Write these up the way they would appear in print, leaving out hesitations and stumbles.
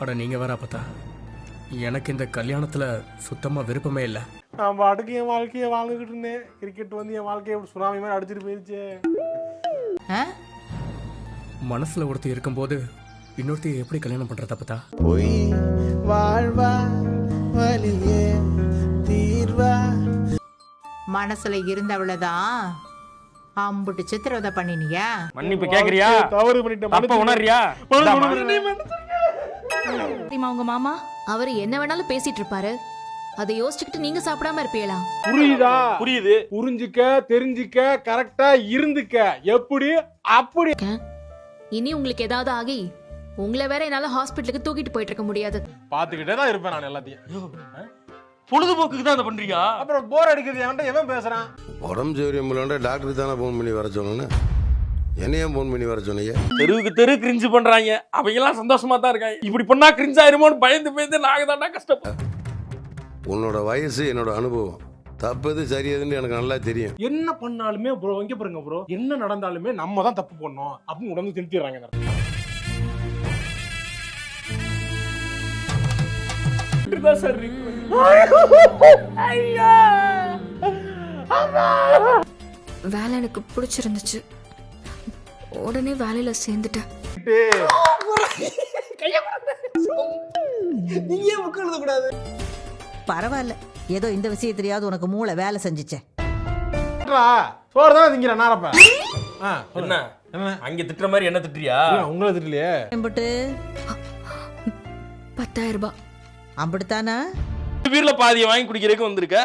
அட நீங்கள் வேற அப்பத்தா, எனக்கு இந்த கல்யாணத்தில் சுத்தமாக விருப்பமே இல்லை. நான் பாட்டுக்கு என் வாழ்க்கையை வாழ்ந்துக்கிட்டு இருந்தேன். கிரிக்கெட் வந்து என் வாழ்க்கையை சுனாமி மாதிரி அடிச்சிட்டு போயிருச்சு. மனசில் ஒருத்தர் இருக்கும்போது இன்னொருத்தி எப்படி கல்யாணம் பண்ணுறது அப்பத்தா? பொய் வாழ்வா வலியே தீர்வா. மனசுல இருந்தவளதான் அம்புட்டு சித்திரவதை பண்ணினியா? மன்னிப்பு கேக்குறியா? தவறு பண்ணிட்டேன். தப்ப உணர்றியா? தெரியுமா உங்க மாமா அவர் என்ன வேணாலும் பேசிட்டு இருப்பாரு, அதை யோசிச்சுக்கிட்டு நீங்க சாப்பிடாம இருப்பீங்களா? புரியுதா? புரியுது. புரிஞ்சுக்க, தெரிஞ்சுக்க, கரெக்டா இருந்துக்க. எப்படி? அப்படி. இனி உங்களுக்கு ஏதாவது ஆகி உங்களை வேற என்னால ஹாஸ்பிட்டலுக்கு தூக்கிட்டு போயிட்டு இருக்க முடியாது. பாத்துக்கிட்டே தான் இருப்பேன் நான் எல்லாத்தையும். பொழுதுபோக்குக்கு தான் அதை பண்றியா? அப்புறம் போர் அடிக்குது. எவன்ட்ட எவன் பேசுறான்? உடம்பு சௌரியம் இல்லைன்னா டாக்டருக்கு தானே ஃபோன் பண்ணி வர சொன்னேன்னு. என்னையும் ஃபோன் பண்ணி வர சொன்னீங்க? தெருவுக்கு தெரு கிரிஞ்சு பண்றாங்க. அவங்க எல்லாம் சந்தோஷமா தான் இருக்காங்க. இப்படி பண்ணா கிரிஞ்சு ஆயிருமோன்னு பயந்து நாங்க தாண்டா கஷ்டப்படும். உன்னோட வயசு என்னோட அனுபவம், தப்பது சரியதுன்னு எனக்கு நல்லா தெரியும். என்ன பண்ணாலுமே ப்ரோ, இங்க பாருங்க ப்ரோ, என்ன நடந்தாலுமே நம்ம தான் தப்பு பண்ணோம் அப்படின்னு உடம்பு திருத்திடுறாங்க. வேலை எனக்கு பிடிச்சிருந்துச்சு, உடனே வேலையில சேர்ந்துட்டேன். பரவாயில்ல, ஏதோ இந்த விஷயத்திலேயாவது உனக்கு மூளை வேலை செஞ்சுச்சே. சோறு தானே திங்கிறேன் நாரப்ப. என்ன அங்க திட்டுற மாதிரி என்ன திட்டுறியா? உங்களை திட்டலையே. எம்புட்டு 10,000 ரூபாய். அப்படித்தானா? வீர்ல பாதியை வாங்கி குடிக்கிறதுக்கு வந்திருக்க.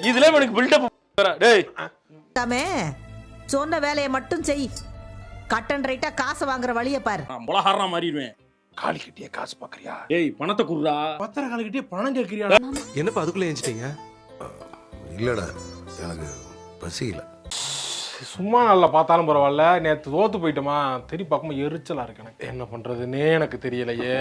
இதுல எனக்கு பில்டப். டேய் தாமே, சொன்ன வேலையை மட்டும் செய். கட்டன் ரைட்டா காசு வாங்குற வழியை பாரு. நான் முளகாரா மாறிடுவேன். காலி கட்டியே காசு பாக்குறியா? டேய் பணத்தை குடுறா. பத்திர காலி கட்டியே பணம் கேட்கிறியா? என்னப்பா அதுக்குள்ள ஏஞ்சிட்டீங்க? இல்லடா, எனக்கு பசிக்கல. சும்மா நல்லா பார்த்தாலும் பரவாயில்ல. நேற்று தோத்து போயிட்டோமா, தெரி பார்க்கும்போது எரிச்சலா இருக்கு எனக்கு. என்ன பண்றதுன்னே எனக்கு தெரியலையே.